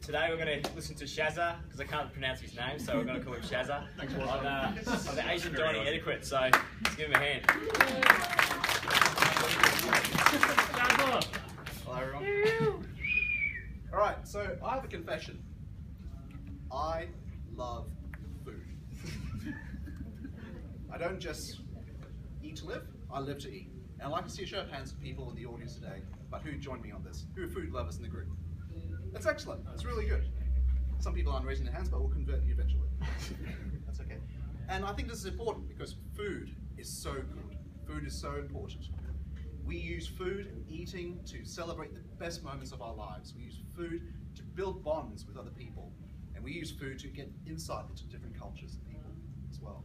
Today we're going to listen to Shazza, because I can't pronounce his name, so we're going to call him Shazza, on the Asian dining etiquette, so let's give him a hand. Hello everyone. Alright, so I have a confession. I love food. I don't just eat to live, I live to eat. And I'd like to see a show of hands of people in the audience today about who joined me on this. Who are food lovers in the group? That's excellent. That's really good. Some people aren't raising their hands, but we'll convert you eventually. That's okay. And I think this is important because food is so good. Food is so important. We use food and eating to celebrate the best moments of our lives. We use food to build bonds with other people. And we use food to get insight into different cultures and people as well.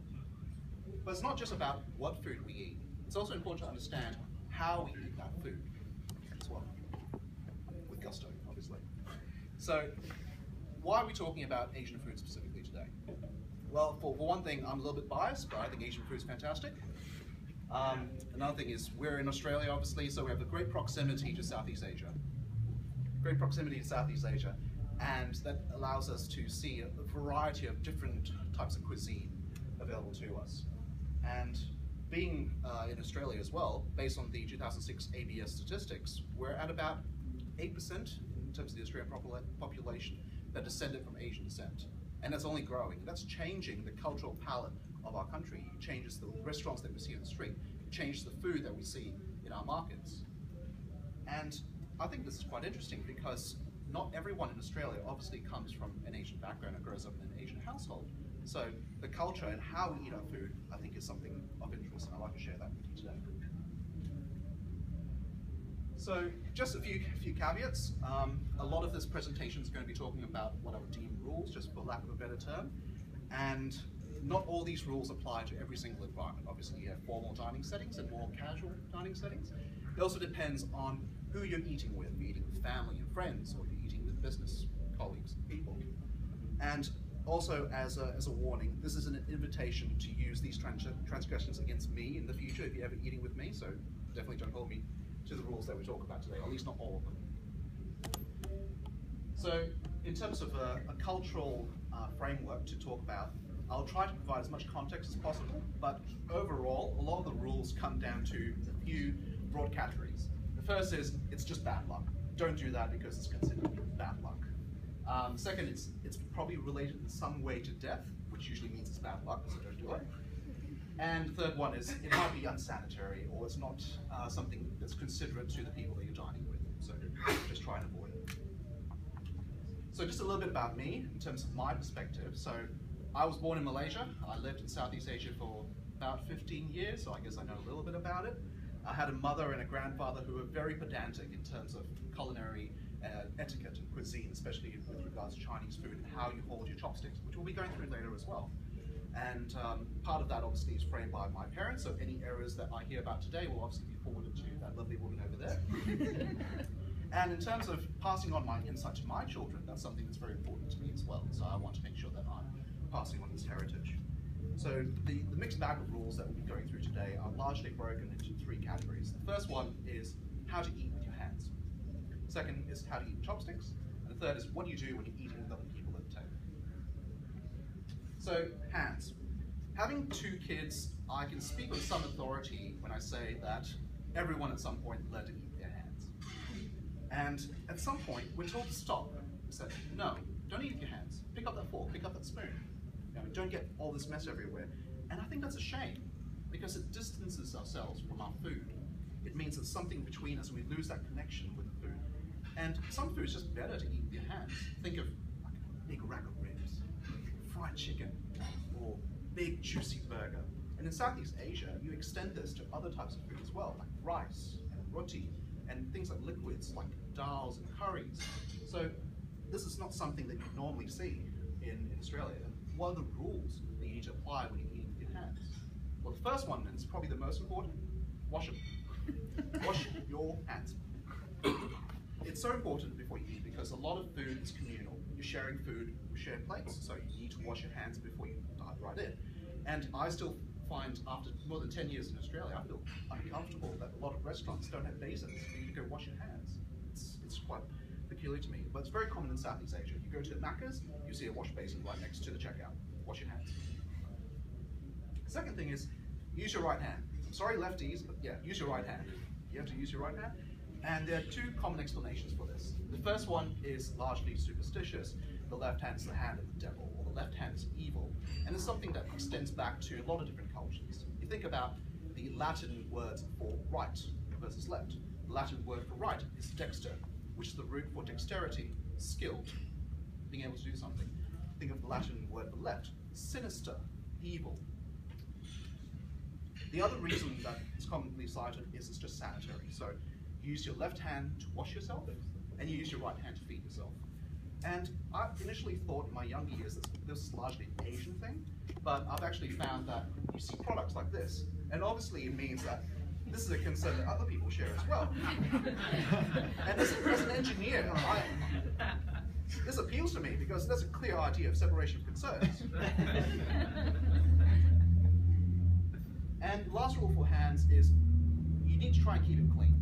But it's not just about what food we eat. It's also important to understand how we eat that food as well. With gusto, obviously. So, why are we talking about Asian food specifically today? Well, for one thing, I'm a little bit biased, but I think Asian food is fantastic. Another thing is, we're in Australia, obviously, so we have a great proximity to Southeast Asia. Great proximity to Southeast Asia, and that allows us to see a variety of different types of cuisine available to us. And being in Australia as well, based on the 2006 ABS statistics, we're at about 8% in terms of the Australian population that descended from Asian descent. And that's only growing. That's changing the cultural palette of our country. It changes the restaurants that we see on the street. It changes the food that we see in our markets. And I think this is quite interesting because not everyone in Australia obviously comes from an Asian background or grows up in an Asian household. So the culture and how we eat our food, I think, is something of interest, and I'd like to share that with you today. So just a few caveats. A lot of this presentation is going to be talking about what I would deem rules, just for lack of a better term. And not all these rules apply to every single environment. Obviously, you have formal dining settings and more casual dining settings. It also depends on who you're eating with. You're eating with family and friends, or you're eating with business colleagues, people. And also, as a warning, this is an invitation to use these transgressions against me in the future if you're ever eating with me, so definitely don't hold me to the rules that we talk about today, or at least not all of them. So, in terms of a cultural framework to talk about, I'll try to provide as much context as possible, but overall, a lot of the rules come down to a few broad categories. The first is, it's just bad luck. Don't do that because it's considered bad luck. Second, it's probably related in some way to death, which usually means it's bad luck, so don't do it. And the third one is, it might be unsanitary, or it's not something that's considerate to the people that you're dining with, so just try and avoid it. So just a little bit about me, in terms of my perspective. So I was born in Malaysia. I lived in Southeast Asia for about 15 years, so I guess I know a little bit about it. I had a mother and a grandfather who were very pedantic in terms of culinary etiquette and cuisine, especially with regards to Chinese food and how you hold your chopsticks, which we'll be going through later as well. And part of that obviously is framed by my parents, so any errors that I hear about today will obviously be forwarded to that lovely woman over there. And in terms of passing on my insight to my children, that's something that's very important to me as well, so I want to make sure that I'm passing on this heritage. So the mixed bag of rules that we'll be going through today are largely broken into three categories. The first one is how to eat with your hands. Second is how to eat with chopsticks. And the third is what do you do when you're eating with other people at the table. So, hands. Having two kids, I can speak with some authority when I say that everyone at some point learned to eat with their hands. And at some point, we're told to stop. We said, no, don't eat with your hands. Pick up that fork, pick up that spoon. Don't get all this mess everywhere. And I think that's a shame, because it distances ourselves from our food. It means there's something between us and we lose that connection with the food. And some food is just better to eat with your hands. Think of like a big rack of ribs, fried chicken, or big juicy burger. And in Southeast Asia, you extend this to other types of food as well, like rice and roti, and things like liquids like dals and curries. So this is not something that you normally see in Australia. What are the rules that you need to apply when you're eating with your hands? Well, the first one, and it's probably the most important, wash them. Wash your hands. It's so important before you eat because a lot of food is communal. You're sharing food with shared plates, so you need to wash your hands before you dive right in. And I still find, after more than 10 years in Australia, I feel uncomfortable that a lot of restaurants don't have basins for you to go wash your hands. It's quite peculiar to me, but it's very common in Southeast Asia. You go to Macca's, you see a wash basin right next to the checkout. Wash your hands. Second thing is, use your right hand. I'm sorry, lefties, but yeah, use your right hand. You have to use your right hand. And there are two common explanations for this. The first one is largely superstitious. The left hand is the hand of the devil, or the left hand is evil. And it's something that extends back to a lot of different cultures. You think about the Latin words for right versus left. The Latin word for right is dexter, which is the root for dexterity, skilled, being able to do something. Think of the Latin word for left, sinister, evil. The other reason that is commonly cited is it's just sanitary. So you use your left hand to wash yourself, and you use your right hand to feed yourself. And I initially thought in my younger years that this was largely an Asian thing, but I've actually found that you see products like this, and obviously it means that this is a concern that other people share as well. And as an engineer, this appeals to me because there's a clear idea of separation of concerns. And last rule for hands is you need to try and keep it clean.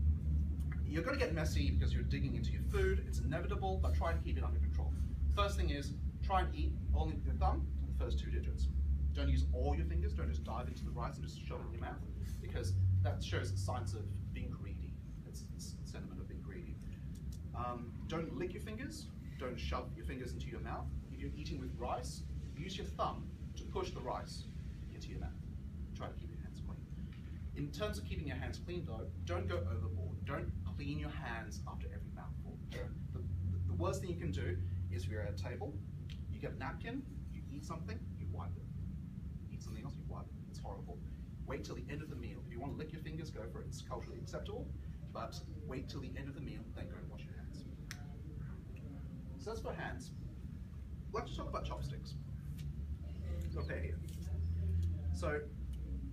You're going to get messy because you're digging into your food. It's inevitable, but try and keep it under control. First thing is, try and eat only with your thumb and the first 2 digits. Don't use all your fingers. Don't just dive into the rice and just shove it in your mouth, because that shows signs of being greedy. It's a sentiment of being greedy. Don't lick your fingers. Don't shove your fingers into your mouth. If you're eating with rice, use your thumb to push the rice into your mouth. Try to keep your hands clean. In terms of keeping your hands clean though, don't go overboard. Don't clean your hands after every mouthful. The worst thing you can do is if you're at a table, you get a napkin, you eat something, you wipe it. Eat something else, you wipe it. It's horrible. Wait till the end of the meal. If you want to lick your fingers, go for it. It's culturally acceptable, but wait till the end of the meal, then go and wash your hands. So that's for hands. Let's talk about chopsticks. Got a pair here. So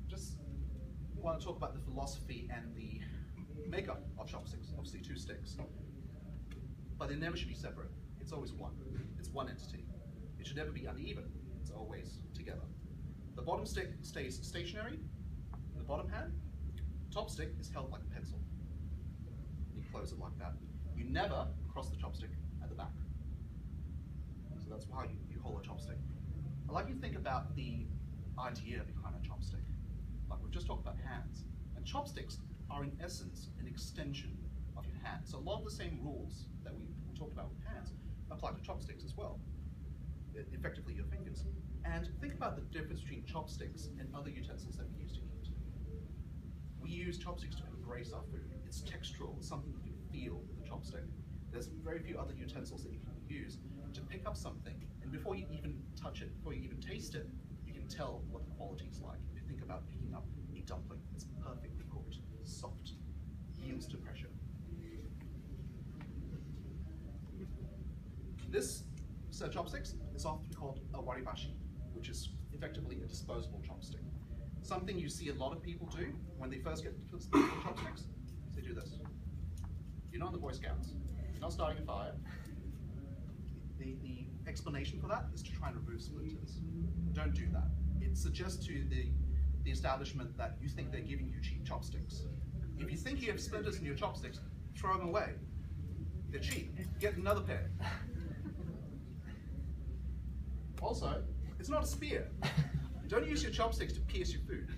just want to talk about the philosophy and the makeup of chopsticks. Obviously 2 sticks, but they never should be separate. It's always one. It's one entity. It should never be uneven. It's always together. The bottom stick stays stationary in the bottom hand. Top stick is held like a pencil. You close it like that. You never cross the chopstick at the back. So that's how you hold a chopstick. I'd like you to think about the idea behind a chopstick. Like we've just talked about hands. And chopsticks are in essence an extension of your hand. So a lot of the same rules that we talked about with hands apply to chopsticks as well. Effectively your fingers. And think about the difference between chopsticks and other utensils that we use to eat. We use chopsticks to embrace our food. It's textural, it's something you can feel with a chopstick. There's very few other utensils that you can use to pick up something, and before you even touch it, before you even taste it, you can tell what the quality is like. If you think about picking up a dumpling, it's perfectly cooked, soft, yields to pressure. This set of chopsticks is often called a waribashi, which is effectively a disposable chopstick. Something you see a lot of people do when they first get chopsticks, they do this. You're not in the Boy Scouts, you're not starting a fire. The explanation for that is to try and remove splinters. Don't do that. It suggests to the establishment that you think they're giving you cheap chopsticks. If you think you have splinters in your chopsticks, throw them away. They're cheap. Get another pair. Also, it's not a spear. Don't use your chopsticks to pierce your food.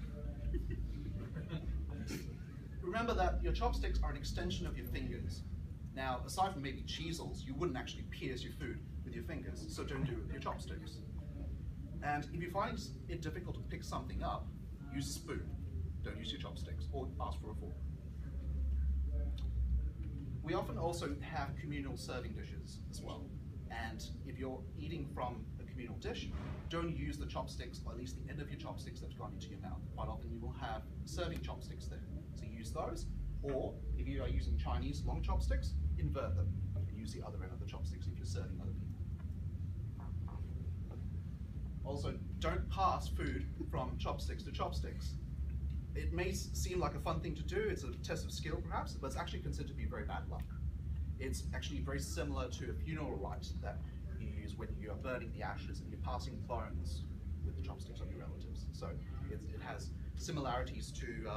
Remember that your chopsticks are an extension of your fingers. Now, aside from maybe chisels, you wouldn't actually pierce your food with your fingers, so don't do it with your chopsticks. And if you find it difficult to pick something up, use a spoon. Don't use your chopsticks, or ask for a fork. We often also have communal serving dishes as well. And if you're eating from a communal dish, don't use the chopsticks, or at least the end of your chopsticks that's gone into your mouth. Quite often you will have serving chopsticks there. So use those, or if you are using Chinese long chopsticks, invert them and use the other end of the chopsticks if you're serving other people. Also, don't pass food from chopsticks to chopsticks. It may seem like a fun thing to do, it's a test of skill perhaps, but it's actually considered to be very bad luck. It's actually very similar to a funeral rite that you use when you are burning the ashes and you're passing bones with the chopsticks on your relatives. So it has similarities to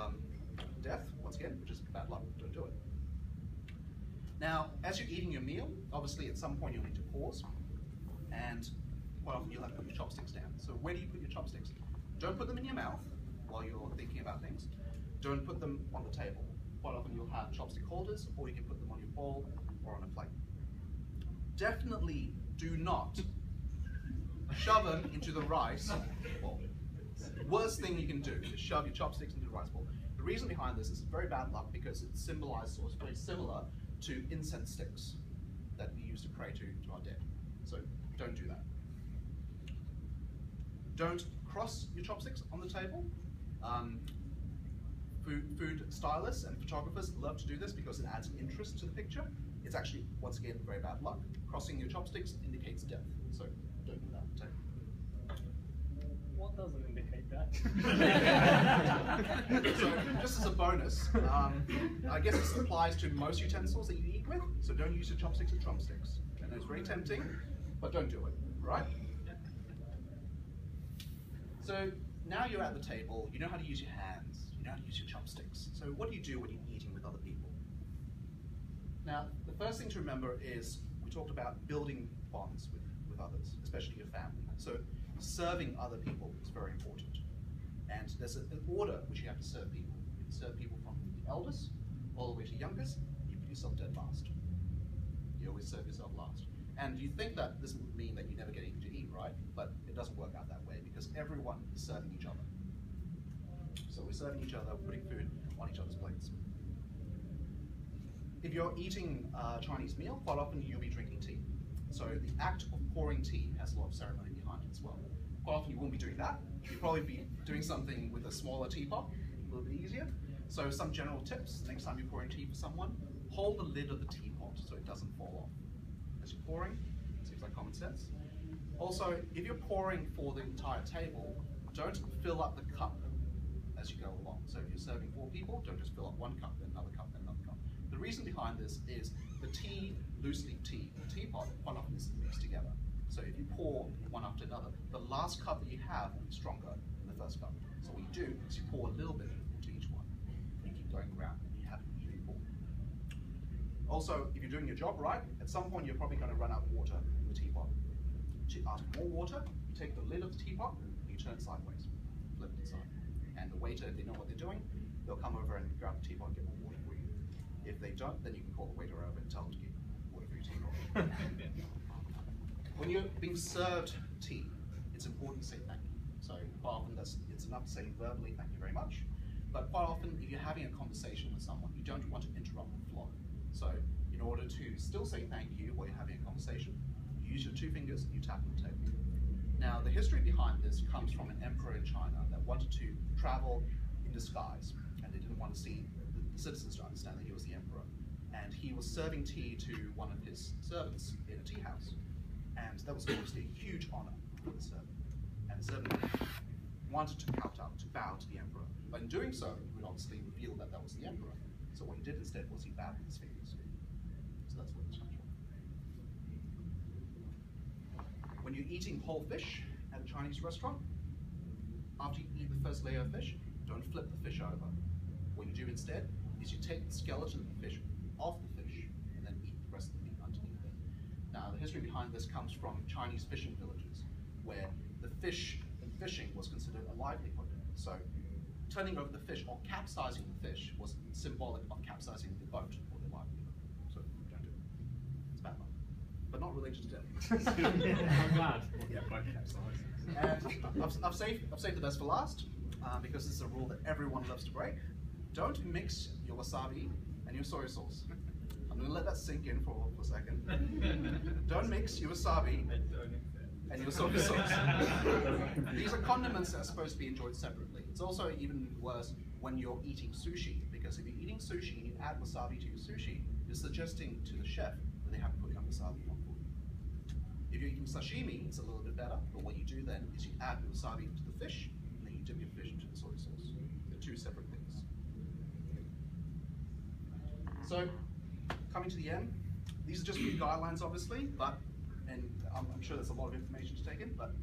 death, once again, which is bad luck, don't do it. Now, as you're eating your meal, obviously at some point you'll need to pause. and quite often you'll have to put your chopsticks down. So where do you put your chopsticks? Don't put them in your mouth while you're thinking about things. Don't put them on the table. Quite often you'll have chopstick holders, or you can put them on your bowl or on a plate. Definitely do not shove them into the rice bowl. Worst thing you can do is shove your chopsticks into the rice bowl. The reason behind this is very bad luck because it symbolizes, or it's very similar to incense sticks that we used to pray to our dead. So don't do that. Don't cross your chopsticks on the table. Food stylists and photographers love to do this because it adds interest to the picture. It's actually, once again, very bad luck. Crossing your chopsticks indicates death, so don't do that on the table. What doesn't indicate that? So, just as a bonus, I guess this applies to most utensils that you eat with, so don't use your chopsticks as drumsticks. I know it's very tempting, but don't do it, right? So, now you're at the table, you know how to use your hands, you know how to use your chopsticks. So what do you do when you're eating with other people? Now, the first thing to remember is we talked about building bonds with others, especially your family. So serving other people is very important. And there's an order which you have to serve people. You can serve people from the eldest all the way to youngest, you put yourself dead last. You always serve yourself last. And you think that this would mean that you never get anything to eat, right? But it doesn't work out that way because everyone is serving each other. So we're serving each other, putting food on each other's plates. If you're eating a Chinese meal, quite often you'll be drinking tea. So the act of pouring tea has a lot of ceremony behind it as well. Quite often you won't be doing that. You'll probably be doing something with a smaller teapot, a little bit easier. So some general tips, next time you're pouring tea for someone, hold the lid of the teapot so it doesn't fall off. As you're pouring, seems like common sense. Also, if you're pouring for the entire table, don't fill up the cup as you go along. So if you're serving 4 people, don't just fill up 1 cup, then another cup, then another cup. The reason behind this is the tea, loose leaf tea, the teapot, quite often is mixed together. So if you pour one after another, the last cup that you have will be stronger than the first cup. So what you do is you pour a little bit into each one. You keep going around and you have an even pour. Also, if you're doing your job right, at some point you're probably going to run out of water in the teapot. To ask for more water, you take the lid of the teapot and you turn it sideways, flip it inside. And the waiter, if they know what they're doing, they'll come over and grab the teapot and get more water for you. If they don't, then you can call the waiter over and tell them to get water for your teapot. When you're being served tea, it's important to say thank you. So quite often it's enough to say verbally thank you very much, but quite often if you're having a conversation with someone, you don't want to interrupt the flow. So in order to still say thank you while you're having a conversation, you use your 2 fingers and you tap on the table. Now the history behind this comes from an emperor in China that wanted to travel in disguise, and they didn't want to see the citizens to understand that he was the emperor. And he was serving tea to one of his servants in a tea house. And that was obviously a huge honor for the servant. And the servant wanted to bow to the emperor. But in doing so, he would obviously reveal that that was the emperor. So what he did instead was he bowed with his fingers. So that's where this comes from. When you're eating whole fish at a Chinese restaurant, after you eat the first layer of fish, don't flip the fish over. What you do instead is you take the skeleton of the fish off the fish and then eat the rest of the meat underneath it. Now, the history behind this comes from Chinese fishing villages, where the fish and fishing was considered a livelihood. So, turning over the fish or capsizing the fish was symbolic of capsizing the boat or the livelihood. So, don't do it. It's bad luck. But not related to death. I'm glad. Yeah, boat capsized. And I've saved the best for last, because this is a rule that everyone loves to break. Don't mix your wasabi and your soy sauce. I'm going to let that sink in for a second. Don't mix your wasabi and your soy sauce. These are condiments that are supposed to be enjoyed separately. It's also even worse when you're eating sushi, because if you're eating sushi and you add wasabi to your sushi, you're suggesting to the chef that they haven't put enough wasabi on food. If you're eating sashimi, it's a little bit better, but what you do then is you add the wasabi to the fish, and then you dip your fish into the soy sauce. They're 2 separate things. So, coming to the end, these are just a few guidelines obviously, and I'm sure there's a lot of information to take in, but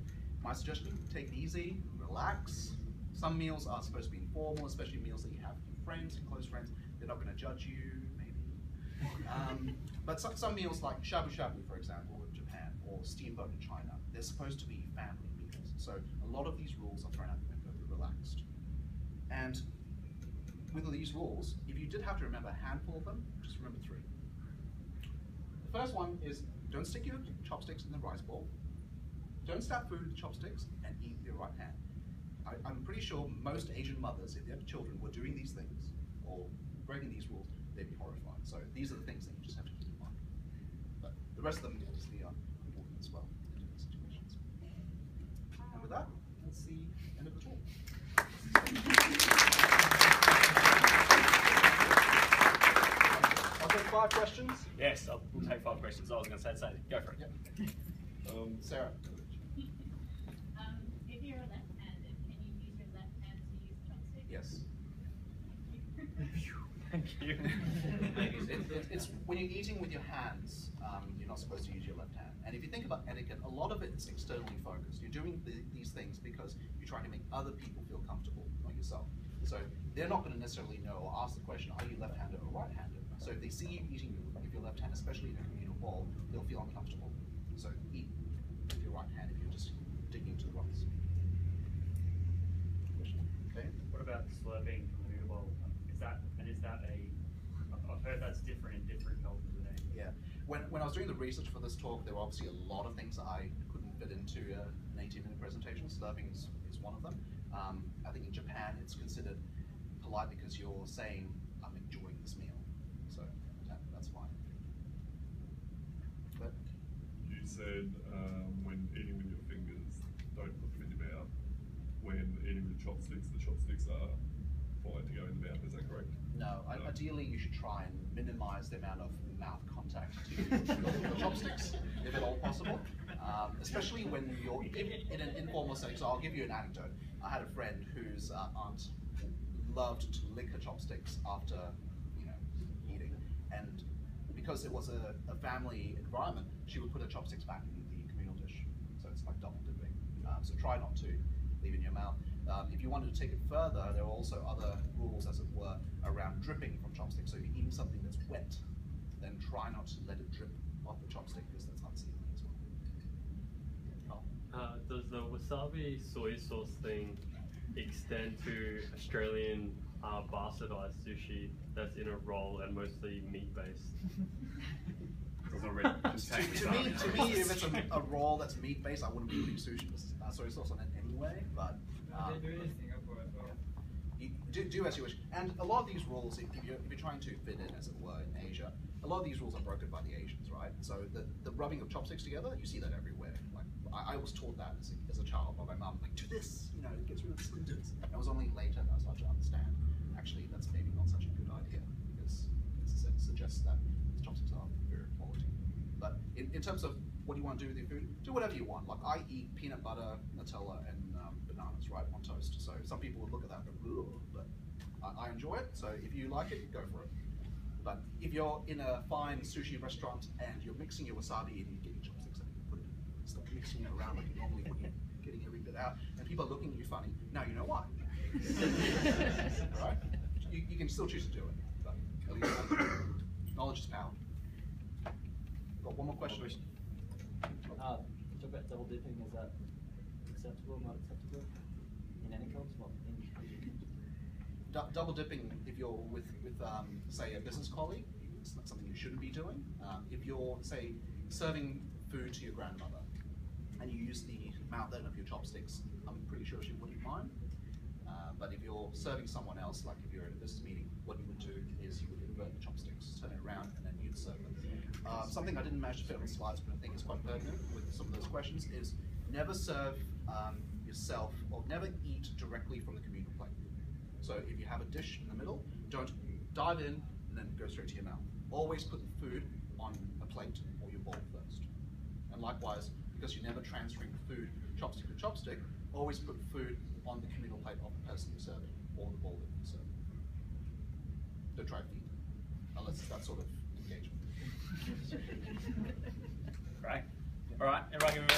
my suggestion, take it easy, relax. Some meals are supposed to be informal, especially meals that you have with friends and close friends. They're not going to judge you, maybe. But some meals like shabu shabu, for example, in Japan, or steamboat in China. They're supposed to be family meals. So a lot of these rules are thrown out the window, they're relaxed. And with these rules, if you did have to remember a handful of them, just remember 3. The first one is don't stick your chopsticks in the rice bowl. Don't stab food with chopsticks and eat with your right hand. I'm pretty sure most Asian mothers, if their children were doing these things or breaking these rules, they'd be horrified. So these are the things that you just have to keep in mind. But the rest of them obviously are important as well in different situations. And with that, that's the end of the talk. I'll take 5 questions. Yes, we'll take 5 questions. I was going to say, go for it. Yep. Sarah. If you're left-handed, can you use your left hand to use chopsticks? Yes. Thank you. It's when you're eating with your hands, you're not supposed to use your left hand. And if you think about etiquette, a lot of it is externally focused. You're doing these things because you're trying to make other people feel comfortable, not yourself. So they're not going to necessarily know or ask the question, are you left-handed or right-handed? So if they see you eating with your left hand, especially in a communal bowl, they'll feel uncomfortable. So eat with your right hand if you're just digging into the rocks. Okay. What about slurping from the noodle bowl? Is that I've heard that's different in different cultures and names. Yeah. When I was doing the research for this talk, there were obviously a lot of things that I couldn't fit into an 18-minute presentation. Slurping is one of them. I think in Japan it's considered polite because you're saying, I'm enjoying this meal. So that's fine. But, you said when eating with your fingers, don't put them in your mouth. When eating with chopsticks, the chopsticks are fine to go in the mouth, is that correct? no, ideally you should try and minimize the amount of mouth contact to your chopsticks, if at all possible. Especially when you're in an informal setting. So I'll give you an anecdote. I had a friend whose aunt loved to lick her chopsticks after eating, and because it was a family environment, she would put her chopsticks back in the communal dish. So it's like double dipping. So try not to leave in your mouth. If you wanted to take it further, there are also other rules, as it were, around dripping from chopsticks. So if you're eating something that's wet, then try not to let it drip off the chopstick because that's unseemly as well. Does the wasabi soy sauce thing extend to Australian bastardized sushi that's in a roll and mostly meat-based? To me, if it's a roll that's meat-based, I wouldn't be putting sushi soy sauce on it anyway. But They do it in Singapore as well. you do as you wish. And a lot of these rules, if you're trying to fit in, as it were, in Asia, a lot of these rules are broken by the Asians, right? So the rubbing of chopsticks together, you see that everywhere. Like I was taught that as a child by my mum, like do this, it gets rid of the splinters. And it was only later that I started to understand, actually, that's maybe not such a good idea because it suggests that the chopsticks are inferior quality. But in terms of what you want to do with your food, do whatever you want. Like I eat peanut butter, Nutella, and bananas, right, on toast. So some people would look at that and go, ugh, but I enjoy it. So if you like it, go for it. But if you're in a fine sushi restaurant and you're mixing your wasabi and you get your chopsticks and you put it, stop mixing it around like you normally would, getting every bit out, and people are looking at you funny. Now you know why. Right? You can still choose to do it, but at least knowledge is power. Got one more question. Talk about double dipping. Is that acceptable, not acceptable in any culture? Well, Double dipping, if you're with say, a business colleague, it's not something you shouldn't be doing. If you're, say, serving food to your grandmother and you use the mouth end of your chopsticks, I'm pretty sure she wouldn't mind. But if you're serving someone else, like if you're in a business meeting, what you would do is you would invert the chopsticks, turn it around, and then you'd serve them. Something I didn't manage to fit on the slides, but I think is quite pertinent with some of those questions is never serve yourself or never eat directly from the communal plate. So if you have a dish in the middle, don't dive in and then go straight to your mouth. Always put the food on a plate or your bowl first. And likewise, because you're never transferring food chopstick to chopstick, always put food on the communal plate of the person you're serving or the bowl that you're serving. Don't try to feed them, unless it's that sort of engagement. Great. All right, everyone give me a